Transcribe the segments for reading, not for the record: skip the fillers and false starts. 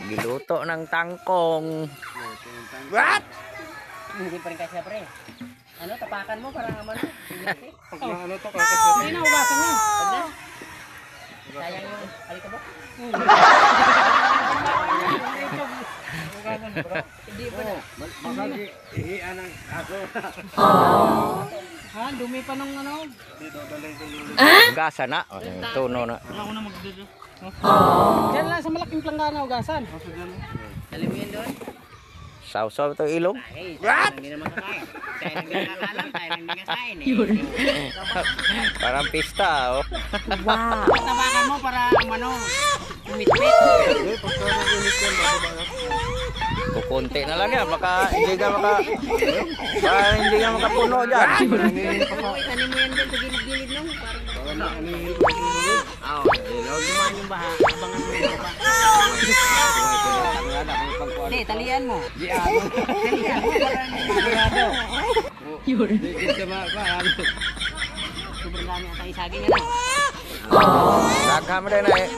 Giluto ng tangkong. What? Hindi pa rin kasi pre. Ano, tapakan mo para ano? Pag ano to kakasya. Hindi na hugasan mo. Sayang yung alikabok. Hindi pa na. Masagi ihian ang aso. Ha, dumi pa nung ano. Dito dalay ko yung Gasa na. Tuno na. ako na magdito. Diyan lang sa malaking planggana hugasan. Dali mo yun doon. Sausaw to ilong. Ay, hindi naman kakain. Tayo nang nakakalam, tayo nang hindi kakain eh. Parang pista, oh. Wow. Tabakan mo para ano, umit-mit. Kukunti na lang yan. Baka hindi ka makapuno dyan. Oo, itanim mo yan doon sa gilid-gilid nung. Oo, huwag naman yung baha. Abangan mo yung baha. Hindi, talian mo. Talian mo para hindi sobrang dami ang tayo-saging yan ah. Lagha mo din eh.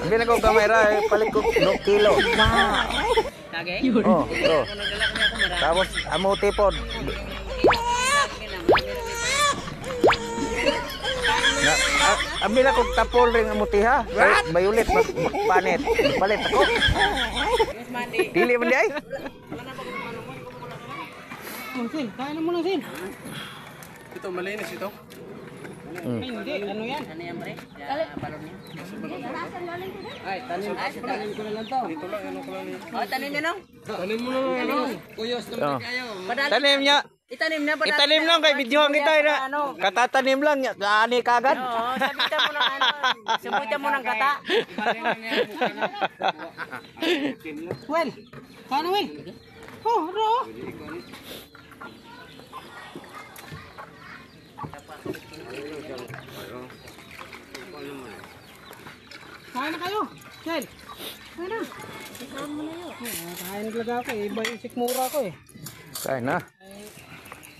Hindi na ko kamera eh. Palit ko 2 kilo. Saging? Oh, oh. Tapos amuti po. Ambil ako tapol ring amuti ha. Bayulit magpanit. Palit ako. Dili man di ay. Sin, kain mo na Sin. Ito malinis ito. Ay, hindi, ano yan? Ano yan, pre? Balon niya. Ay, tanim ko na lang to. Dito lang ano ko lang ni. Oh, tanim niya nung. Tanim mo na ano. Kuyos naman kayo. Tanim niya. Itanim na ba? Itanim lang kay videohan kita na. Katatanim lang niya. Gaani kagad. Oo, sabitan mo ng ano. Sabitan mo ng gata. Well, paano Will? Oh, ro. Kain na kayo. Kel. Kain na. Kain mo na yun. Kain talaga ako eh. Iba isik mura ko eh. Kain na.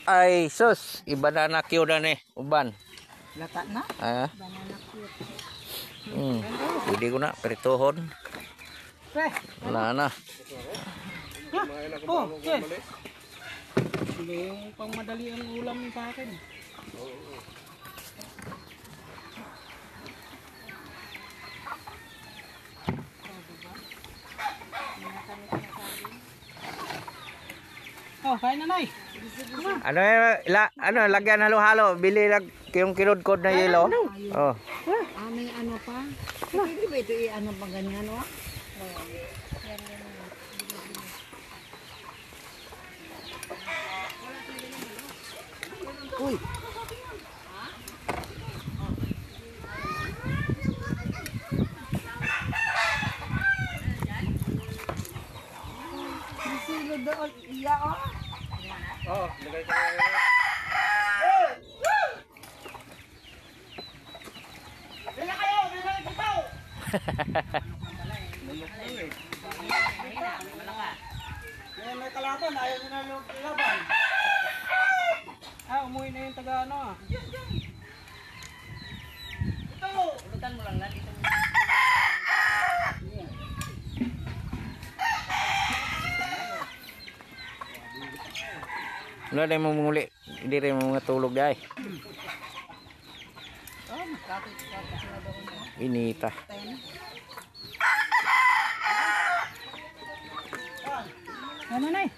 Ay, sus. Iba na cute na eh. Uban. Lata na? Ah. Pwede ko na. Perituhon. Pre. Wala na. Oh, Kel. Hindi yung pang madali ang ulam sa akin. Oh, kain na Nay. Ano lagyan halo-halo. Bili lang yung kinod-kod na yelo. Oh. May ano pa? Hindi ba ito i-ano pa ganyan, no? Uy. Silo doon, iya o. Oh, lagay ko na. May kalaban, ayaw nyo na yung kalaban. Umuwi na yung taga ano ah. Ito! Ulutan mo lang dito. Wala na mo muli. Hindi rin mo mga tulog dahil. Inita. Ano na eh?